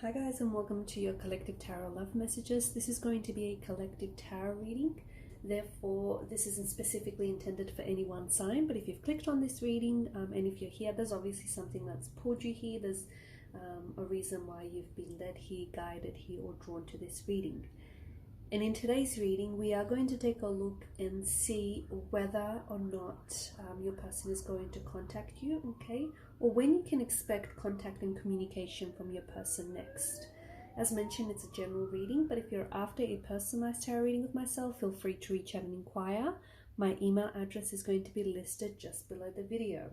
Hi guys, and welcome to your collective tarot love messages. This is going to be a collective tarot reading. Therefore, this isn't specifically intended for any one sign, but if you've clicked on this reading and if you're here, there's obviously something that's pulled you here. There's a reason why you've been led here, guided here, or drawn to this reading. And in today's reading, we are going to take a look and see whether or not your person is going to contact you, okay? Or when you can expect contact and communication from your person next. As mentioned, it's a general reading, but if you're after a personalized tarot reading with myself, feel free to reach out and inquire. My email address is going to be listed just below the video.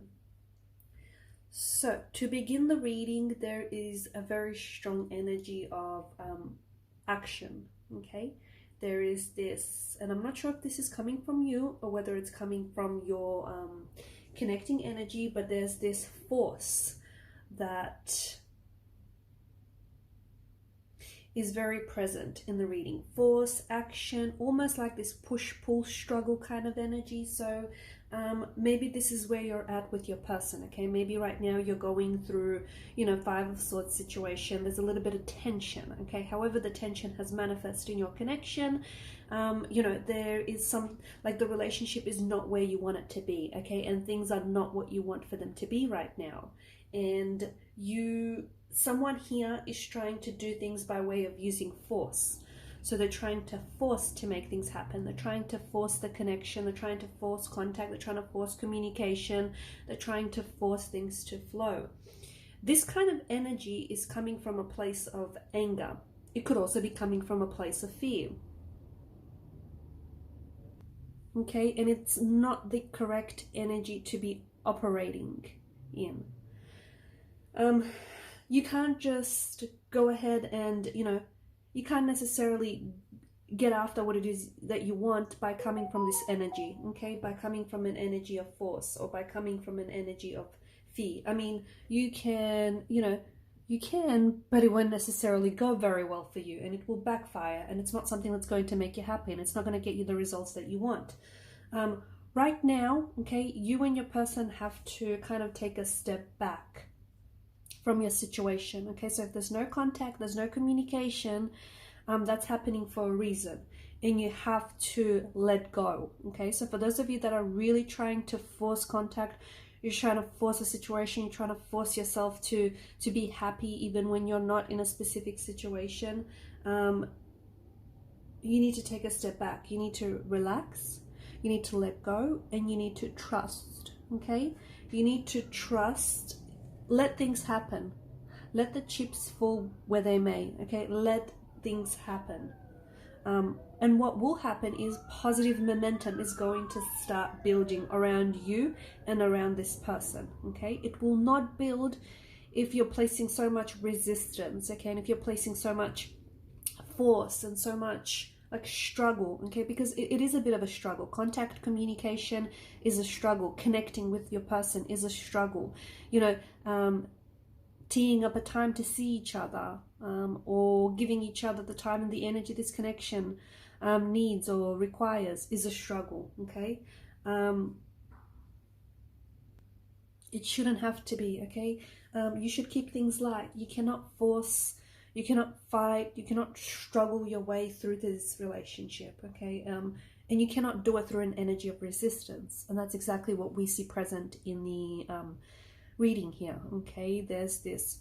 So, to begin the reading, there is a very strong energy of action, okay? There is this, and I'm not sure if this is coming from you or whether it's coming from your connecting energy, but there's this force that is very present in the reading. Force, action, almost like this push-pull struggle kind of energy. So maybe this is where you're at with your person, okay? Maybe right now you're going through, Five of Swords situation. There's a little bit of tension, okay? However, the tension has manifested in your connection. There is some, like, the relationship is not where you want it to be, okay? And things are not what you want for them to be right now. And someone here is trying to do things by way of using force. So they're trying to force to make things happen. They're trying to force the connection. They're trying to force contact. They're trying to force communication. They're trying to force things to flow. This kind of energy is coming from a place of anger. It could also be coming from a place of fear. Okay, and it's not the correct energy to be operating in. You can't just go ahead and, you can't necessarily get after what it is that you want by coming from this energy, okay? By coming from an energy of force or by coming from an energy of fear. I mean, you can, but it won't necessarily go very well for you, and it will backfire, and it's not something that's going to make you happy, and it's not going to get you the results that you want. Right now, okay, you and your person have to kind of take a step back from your situation, okay? So if there's no contact, there's no communication, that's happening for a reason, and you have to let go, okay? So for those of you that are really trying to force contact, you're trying to force a situation, you're trying to force yourself to be happy even when you're not in a specific situation, you need to take a step back. You need to relax, you need to let go, and you need to trust, okay? You need to trust. Let things happen. Let the chips fall where they may, okay? Let things happen. And what will happen is positive momentum is going to start building around you and around this person, okay? It will not build if you're placing so much resistance, okay? And if you're placing so much force and so much like struggle, okay? Because it is a bit of a struggle. Contact, communication is a struggle. Connecting with your person is a struggle. Teeing up a time to see each other, or giving each other the time and the energy this connection needs or requires is a struggle, okay? It shouldn't have to be, okay? You should keep things light. You cannot force, you cannot fight, you cannot struggle your way through this relationship, okay? And you cannot do it through an energy of resistance. And that's exactly what we see present in the reading here, okay? There's this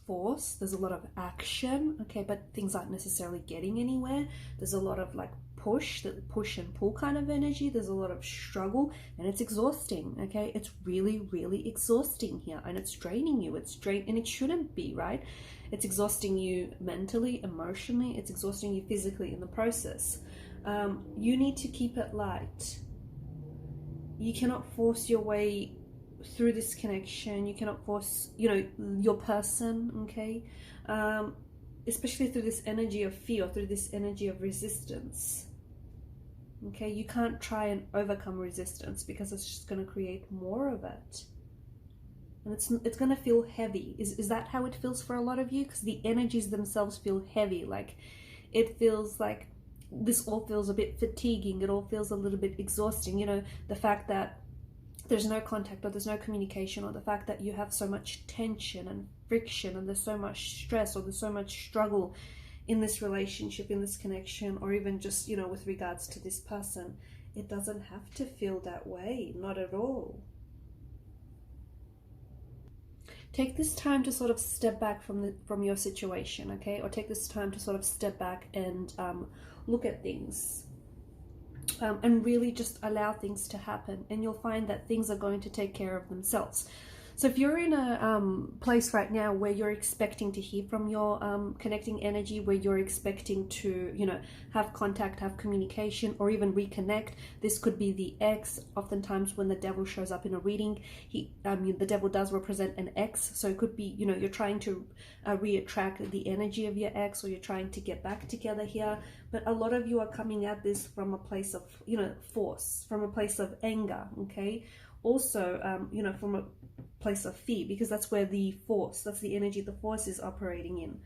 force, there's a lot of action, okay, but things aren't necessarily getting anywhere. There's a lot of like push and pull kind of energy. There's a lot of struggle, and it's exhausting, okay? It's really, really exhausting here, and it's draining you. It's and it shouldn't be, right? It's exhausting you mentally, emotionally, it's exhausting you physically in the process. You need to keep it light. You cannot force your way through this connection. You cannot force, your person, okay? Especially through this energy of fear, through this energy of resistance, okay? You can't try and overcome resistance because it's just going to create more of it. And it's going to feel heavy. Is that how it feels for a lot of you? Because the energies themselves feel heavy. Like, it feels like this all feels a bit fatiguing. It all feels a little bit exhausting. The fact that there's no contact or there's no communication, or the fact that you have so much tension and friction and there's so much stress or there's so much struggle in this relationship, in this connection, or even just, you know, with regards to this person. It doesn't have to feel that way, not at all. Take this time to sort of step back from your situation, okay? Or take this time to sort of step back and look at things and really just allow things to happen. And you'll find that things are going to take care of themselves. So if you're in a place right now where you're expecting to hear from your connecting energy, where you're expecting to, you know, have contact, have communication, or even reconnect, this could be the ex. Oftentimes when the devil shows up in a reading, the devil does represent an ex. So it could be, you know, you're trying to reattract the energy of your ex, or you're trying to get back together here. But a lot of you are coming at this from a place of, you know, force, from a place of anger, okay? Also, you know, from a place of fear, because that's where the force, that's the energy the force is operating in.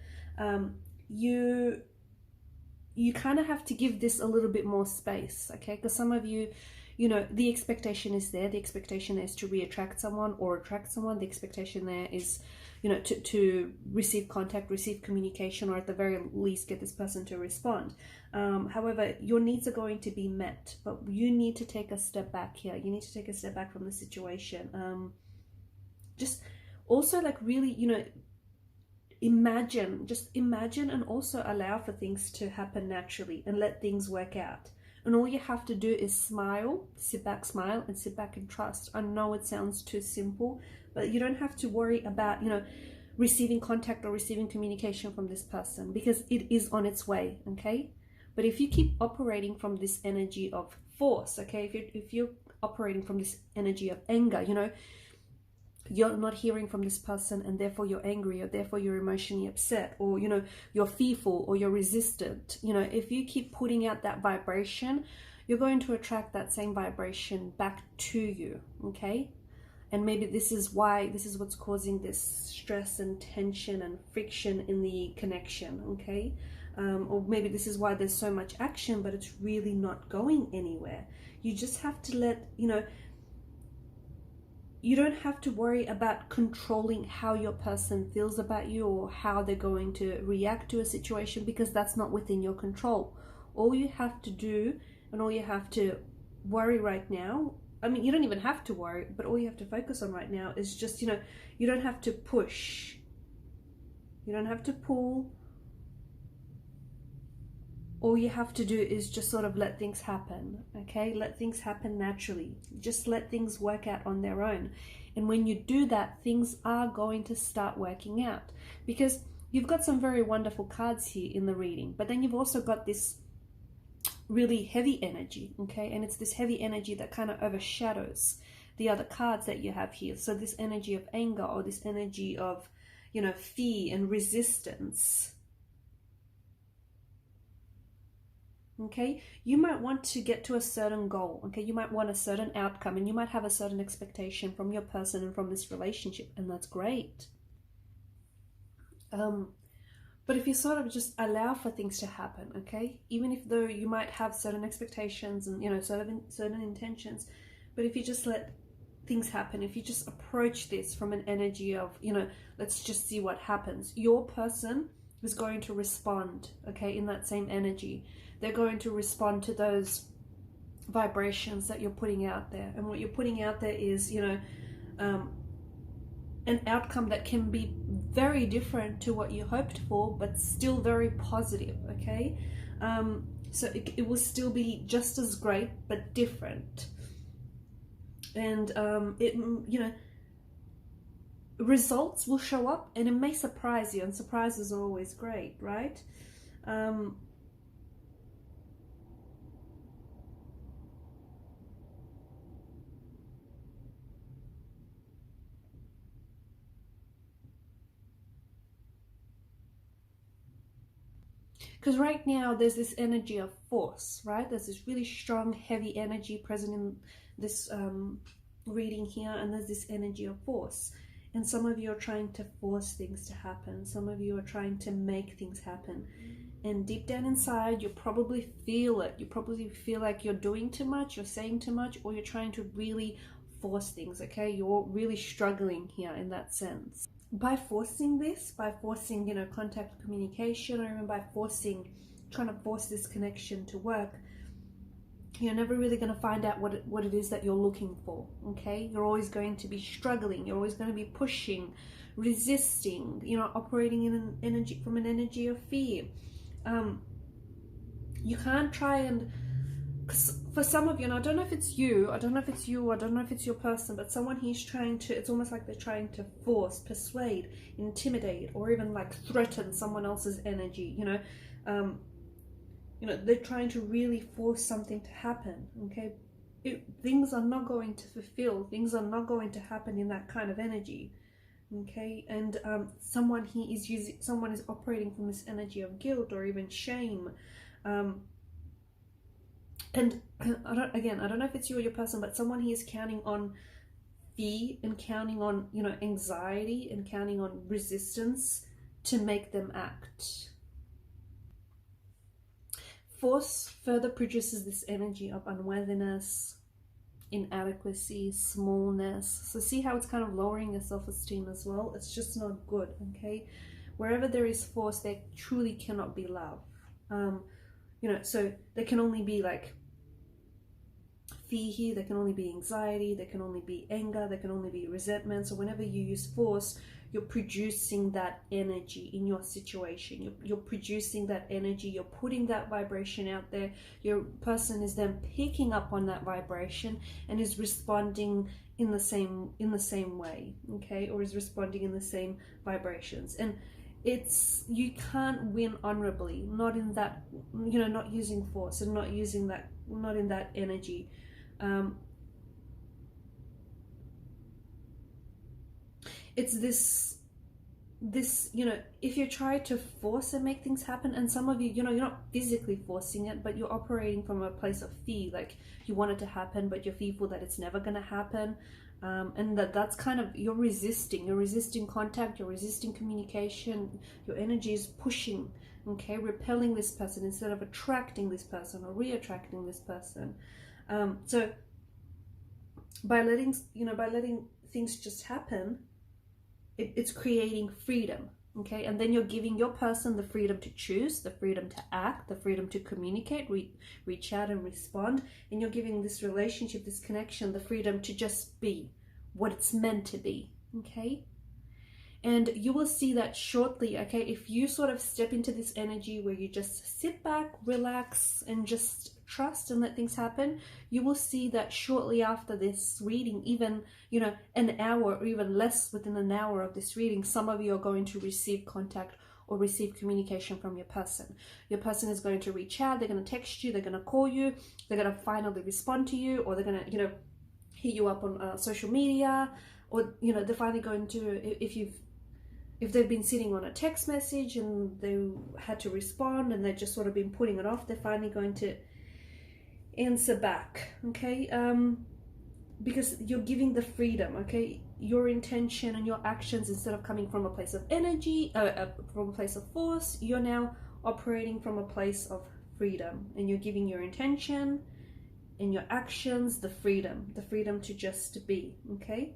You kind of have to give this a little bit more space, okay? Because some of you, you know, the expectation is there. The expectation is to reattract someone or attract someone. The expectation there is, you know, to receive contact, receive communication, or at the very least get this person to respond. However, your needs are going to be met, but you need to take a step back here. You need to take a step back from the situation. Just also, like, really, you know, just imagine and also allow for things to happen naturally and let things work out. And all you have to do is smile, sit back, smile, and sit back and trust. I know it sounds too simple, but you don't have to worry about, you know, receiving contact or receiving communication from this person, because it is on its way, okay? But if you keep operating from this energy of force, okay, if you're operating from this energy of anger, you know, you're not hearing from this person and therefore you're angry, or therefore you're emotionally upset, or, you know, you're fearful, or you're resistant. You know, if you keep putting out that vibration, you're going to attract that same vibration back to you, okay? And maybe this is what's causing this stress and tension and friction in the connection, okay? Or maybe this is why there's so much action, but it's really not going anywhere. You just have to let, you know, you don't have to worry about controlling how your person feels about you or how they're going to react to a situation, because that's not within your control. All you have to do and all you have to worry right now, I mean, you don't even have to worry, but all you have to focus on right now is just, you know, you don't have to push. You don't have to pull. All you have to do is just sort of let things happen, okay? Let things happen naturally. Just let things work out on their own. And when you do that, things are going to start working out, because you've got some very wonderful cards here in the reading, but then you've also got this really heavy energy, okay? And it's this heavy energy that kind of overshadows the other cards that you have here. So this energy of anger, or this energy of, you know, fear and resistance. Okay, you might want to get to a certain goal, okay? You might want a certain outcome, and you might have a certain expectation from your person and from this relationship, and that's great. But if you sort of just allow for things to happen, okay? Even if though you might have certain expectations and, you know, certain intentions, but if you just let things happen, if you just approach this from an energy of, you know, let's just see what happens, your person is going to respond, okay, in that same energy. They're going to respond to those vibrations that you're putting out there. And what you're putting out there is, you know, an outcome that can be very different to what you hoped for, but still very positive, okay? So it will still be just as great, but different. And, you know, results will show up and it may surprise you, and surprises are always great, right? Because right now there's this energy of force, right? There's this really strong, heavy energy present in this reading here, and there's this energy of force. And some of you are trying to force things to happen. Some of you are trying to make things happen. And deep down inside, you probably feel it. You probably feel like you're doing too much, you're saying too much, or you're trying to really force things, okay? You're really struggling here in that sense. by forcing this, by forcing, you know, contact, communication, or even by trying to force this connection to work, you're never really going to find out what it is that you're looking for. Okay, you're always going to be struggling, you're always going to be pushing, resisting, you know, operating in an energy, from an energy of fear. You can't try and, for some of you, and I don't know if it's you, I don't know if it's your person, but someone he's trying to, it's almost like they're trying to force, persuade, intimidate, or even like threaten someone else's energy, you know. You know, they're trying to really force something to happen. Okay, things are not going to fulfill, things are not going to happen in that kind of energy. Okay, and someone is operating from this energy of guilt or even shame. And I don't know if it's you or your person, but someone here is counting on fear and counting on, you know, anxiety and counting on resistance to make them act. Force further produces this energy of unworthiness, inadequacy, smallness. So see how it's kind of lowering your self-esteem as well? It's just not good, okay? Wherever there is force, there truly cannot be love. You know, so there can only be like fear here, there can only be anxiety, there can only be anger, there can only be resentment. So whenever you use force, you're producing that energy in your situation. You're producing that energy, you're putting that vibration out there. Your person is then picking up on that vibration and is responding in the same way, okay, or is responding in the same vibrations. And you can't win honorably, not in that, you know, not using force and not in that energy. It's this, you know, if you try to force and make things happen, and some of you, you know, you're not physically forcing it, but you're operating from a place of fear, like you want it to happen, but you're fearful that it's never going to happen. And that's kind of, you're resisting contact, you're resisting communication, your energy is pushing, okay, repelling this person instead of attracting this person or re-attracting this person. So by letting things just happen, it's creating freedom, okay? And then you're giving your person the freedom to choose, the freedom to act, the freedom to communicate, reach out and respond. And you're giving this relationship, this connection, the freedom to just be what it's meant to be, okay? And you will see that shortly, okay? If you sort of step into this energy where you just sit back, relax, and just trust and let things happen, you will see that shortly after this reading, even, you know, an hour or even less within an hour of this reading, some of you are going to receive contact or receive communication from your person. Your person is going to reach out, they're going to text you, they're going to call you, they're going to finally respond to you, or they're going to, you know, hit you up on social media, or, you know, they're finally going to, if they've been sitting on a text message and they had to respond and they've just sort of been putting it off, they're finally going to answer back, okay? Because you're giving the freedom, okay? Your intention and your actions, instead of coming from a place of energy, from a place of force, you're now operating from a place of freedom, and you're giving your intention and your actions the freedom to just be, okay?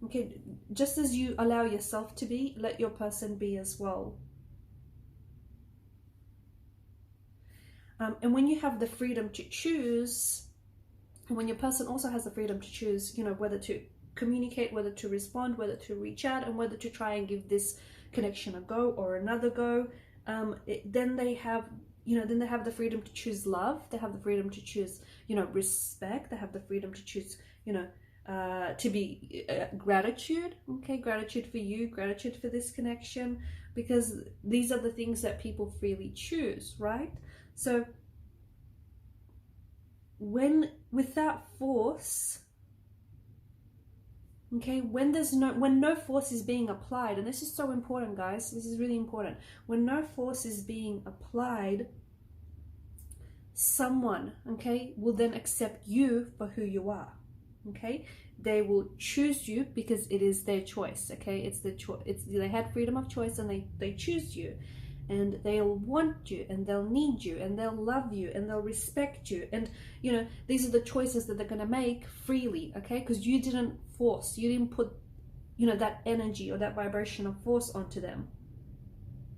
Okay, just as you allow yourself to be, let your person be as well. And when you have the freedom to choose, and when your person also has the freedom to choose, you know, whether to communicate, whether to respond, whether to reach out, and whether to try and give this connection a go or another go, then they have, you know, then they have the freedom to choose love. They have the freedom to choose, you know, respect. They have the freedom to choose, you know, to be gratitude, okay? Gratitude for you, gratitude for this connection, because these are the things that people freely choose, right? So without force, okay, when no force is being applied, and this is so important, guys, this is really important. When no force is being applied, someone, okay, will then accept you for who you are, okay? They will choose you because it is their choice, okay? It's their choice. They had freedom of choice, and they choose you. and they'll want you, and they'll need you, and they'll love you, and they'll respect you. And you know, these are the choices that they're going to make freely, okay? Because you didn't force, you didn't put, you know, that energy or that vibration of force onto them,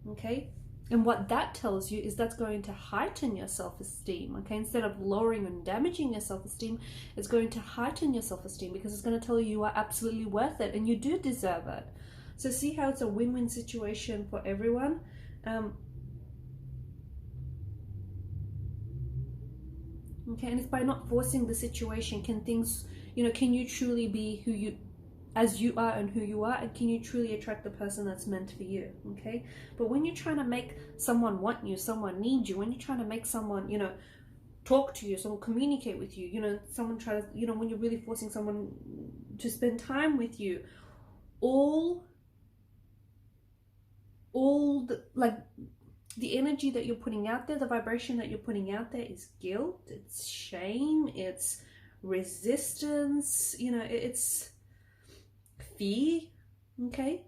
okay? And what that tells you is that's going to heighten your self-esteem, okay? Instead of lowering and damaging your self-esteem, it's going to heighten your self-esteem, because it's going to tell you you are absolutely worth it and you do deserve it. So see how it's a win-win situation for everyone. Okay, and it's by not forcing the situation, can things, you know, can you truly be who you, as you are and who you are, and can you truly attract the person that's meant for you, okay? But when you're trying to make someone want you, someone need you, when you're trying to make someone, you know, talk to you, someone communicate with you, you know, someone try to, you know, when you're really forcing someone to spend time with you, all the, like, the energy that you're putting out there, the vibration that you're putting out there is guilt, it's shame, it's resistance, you know, it's fear, okay?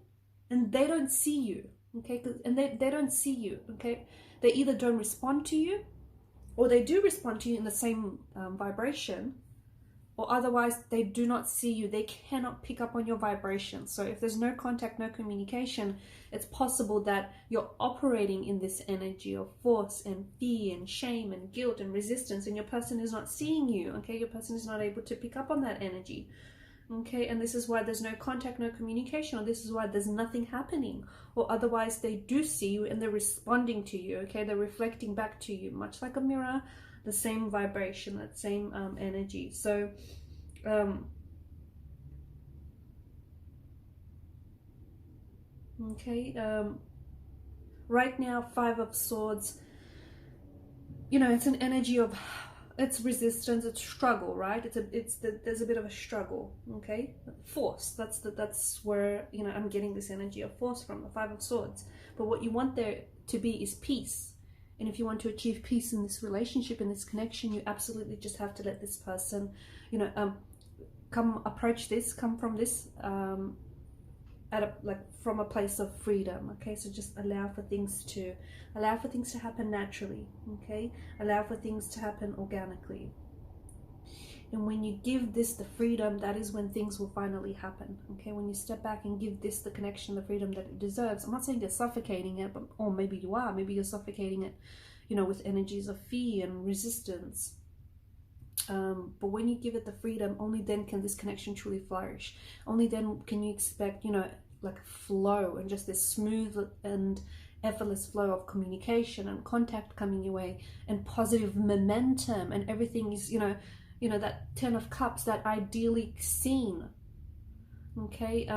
And they don't see you, okay? And they don't see you, okay? They either don't respond to you, or they do respond to you in the same vibration, or otherwise they do not see you. They cannot pick up on your vibration. So if there's no contact, no communication, it's possible that you're operating in this energy of force and fear and shame and guilt and resistance, and your person is not seeing you, okay? Your person is not able to pick up on that energy, okay? And this is why there's no contact, no communication, or this is why there's nothing happening, or otherwise they do see you and they're responding to you, okay? They're reflecting back to you, much like a mirror, the same vibration, that same energy. So okay, right now, Five of Swords, you know, it's an energy of, it's resistance, it's struggle, right? There's a bit of a struggle, okay? Force, that's where, you know, I'm getting this energy of force from, the Five of Swords. But what you want there to be is peace. And if you want to achieve peace in this relationship, in this connection, you absolutely just have to let this person, you know, come from this from a place of freedom, okay? So just allow for things to happen naturally, okay? Allow for things to happen organically. And when you give this the freedom, that is when things will finally happen, okay? When you step back and give this the connection, the freedom that it deserves. I'm not saying you're suffocating it, but, or maybe you are. Maybe you're suffocating it, you know, with energies of fear and resistance. But when you give it the freedom, only then can this connection truly flourish. Only then can you expect, you know, like flow and just this smooth and effortless flow of communication and contact coming your way, and positive momentum, and everything is, you know, that 10 of Cups, that ideally scene, okay?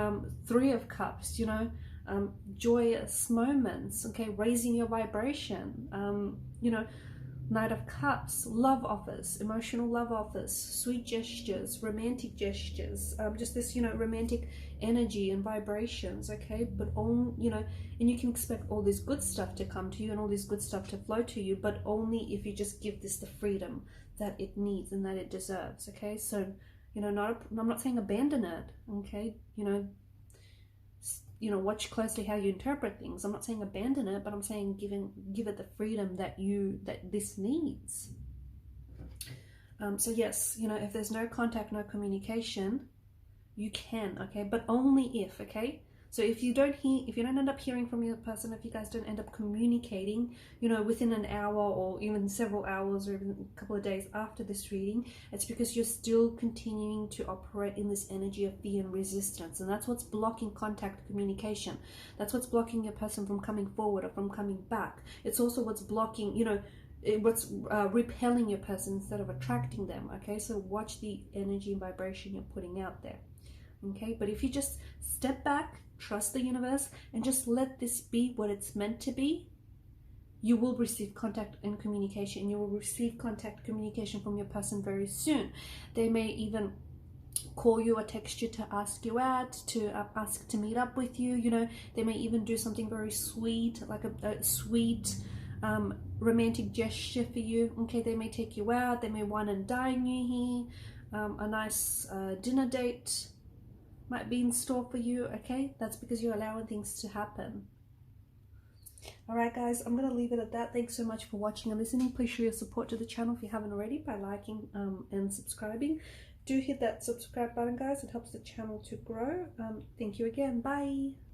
Three of Cups, you know, joyous moments, okay? Raising your vibration, you know, Knight of Cups, love offers, emotional love offers, sweet gestures, romantic gestures, just this, you know, romantic energy and vibrations, okay? But all, you know, and you can expect all this good stuff to come to you and all this good stuff to flow to you, but only if you just give this the freedom that it needs and that it deserves, okay? So, you know, I'm not saying abandon it, okay? You know, watch closely how you interpret things. I'm not saying abandon it, but I'm saying give it the freedom that this needs. So yes, you know, if there's no contact, no communication, you can, okay, but only if, okay? So if you don't end up hearing from your person, if you guys don't end up communicating, you know, within an hour or even several hours or even a couple of days after this reading, it's because you're still continuing to operate in this energy of fear and resistance. And that's what's blocking contact, communication. That's what's blocking your person from coming forward or from coming back. It's also what's blocking, you know, what's repelling your person instead of attracting them, okay? So watch the energy and vibration you're putting out there, okay? But if you just step back, trust the universe, and just let this be what it's meant to be, you will receive contact and communication. You will receive contact communication from your person very soon. They may even call you or text you to ask you out, to ask to meet up with you. You know, they may even do something very sweet, like a sweet romantic gesture for you, okay? They may take you out, they may wine and dine you here, a nice dinner date might be in store for you, okay? That's because you're allowing things to happen. Alright guys, I'm going to leave it at that. Thanks so much for watching and listening. Please show your support to the channel if you haven't already by liking and subscribing. Do hit that subscribe button guys, it helps the channel to grow. Thank you again, bye.